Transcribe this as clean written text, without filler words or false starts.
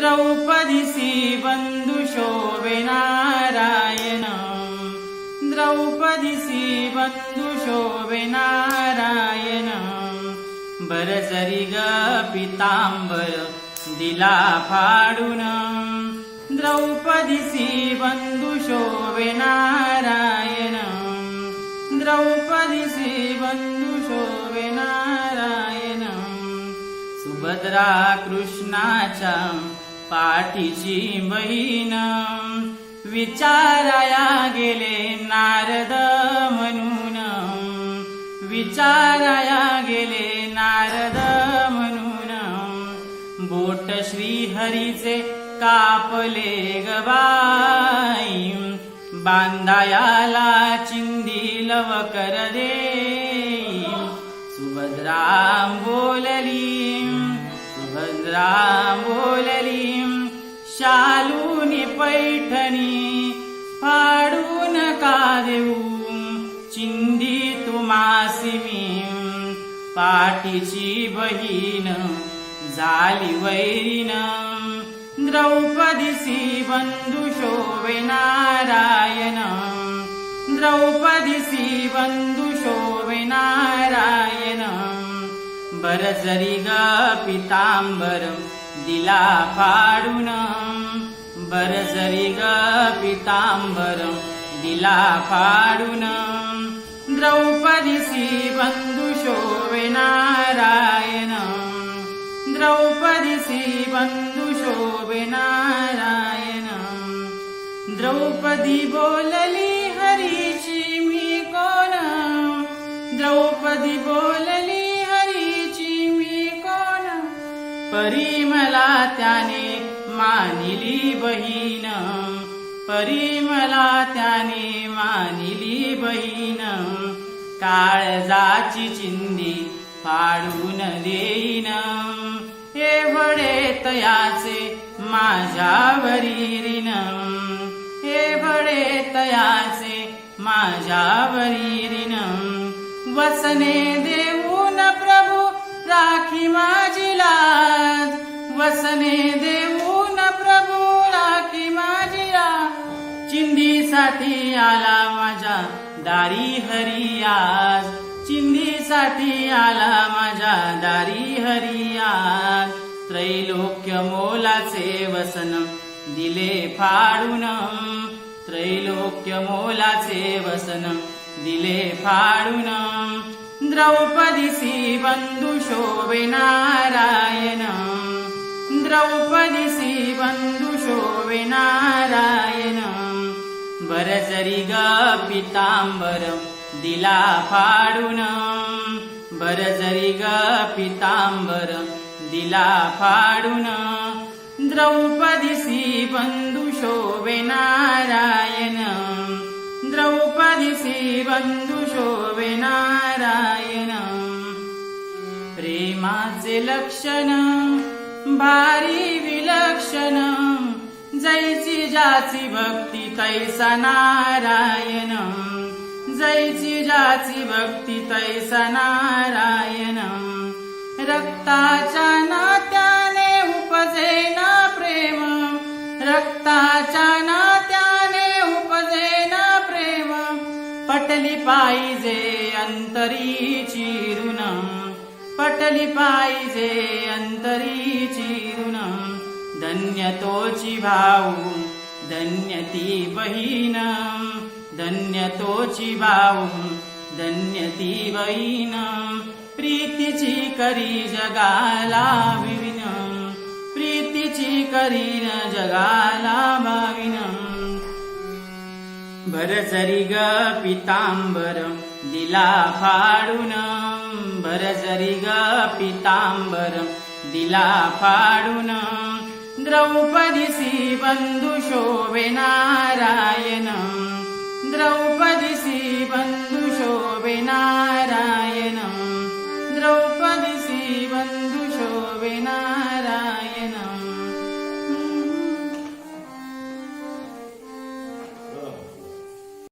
द्रौपदीसी बंधु शोभे नारायण द्रौपदीसी बंधु शोभे नारायण बरसरी ग पितांबर दिला फाडून द्रौपदीसी बंधु शोभे नारायण द्रौपदीसी बंधु शोभे नारायण सुभद्रा कृष्णाच्या पाठीची बहीण विचाराया गेले नारद म्हणून विचाराया गेले नारद म्हणून बोट श्रीहरीचे कापले गबाई बांधायाला चिंदी लवकर दे सुभद्रा बोलली शालूनी पैठणी फाडून का देऊ चिंदी तुम्हासी मी पाठीची बहीण झाली वैरीण द्रौपदीसी बंधु शोभे नारायण द्रौपदीसी बंधु शोभे नारायण बरसरी ग पितांबर दिला फाडून बरसरी ग पितांबर दिला फाडून द्रौपदीसी बंधु शोभे नारायण द्रौपदीसी बंधु शोभे नारायण द्रौपदी बोलली हरीची मी कोण द्रौपदी बोलली हरीची मी कोण परिमला त्याने मानिली बहीण परिमला त्याने मानिली बहीण काळजाची चिंदी फाडून देईन हे बडे तयाचे माझ्यावरी ऋण हे बडे तयाचे माझ्यावरी ऋण वसने देऊन प्रभू राखी माझी लाज वसने देऊन प्रभू राखी माझी लाज चिंधीसाठी आला माझ्या दारी हरी आज चिंधीसाठी आला माझ्या दारी हरी आज त्रैलोक्य मोलाचे वसन दिले फाडून त्रैलोक्य मोलाचे वसन दिले फाडून द्रौपदीसी बंधु शोभे नारायण द्रौपदीसी बंधु शोभे नारायण बरसरी ग पितांबर दिला फाडून बरसरी ग पितांबर दिला फाडून द्रौपदीसी बंधु शोभे नारायण द्रौपदीसी बंधु शोभे नारायण प्रेमाचे लक्षण भारी विलक्षण जैसी जाची भक्ती तैसा नारायण जैसी जाची भक्ती तैसा नारायण रक्ताच्या नात्याने उपजे ना प्रेम रक्ताच्या नात्याने उपजे ना प्रेम पटली पाहिजे अंतरीची ऋण पटली पाहिजे अंतरीची ऋण धन्य तोची भाऊ धन्य ती बहीण धन्य तोची भाऊ धन्य ती बहीण प्रीतीची करी जगाला विविन प्रीतीची करीन जगाला भाविन बरसरी ग पितांबर दिला फाडून बरसरी ग पितांबर दिला फाडून द्रौपदीसी बंधु शोभे नारायण द्रौपदीसी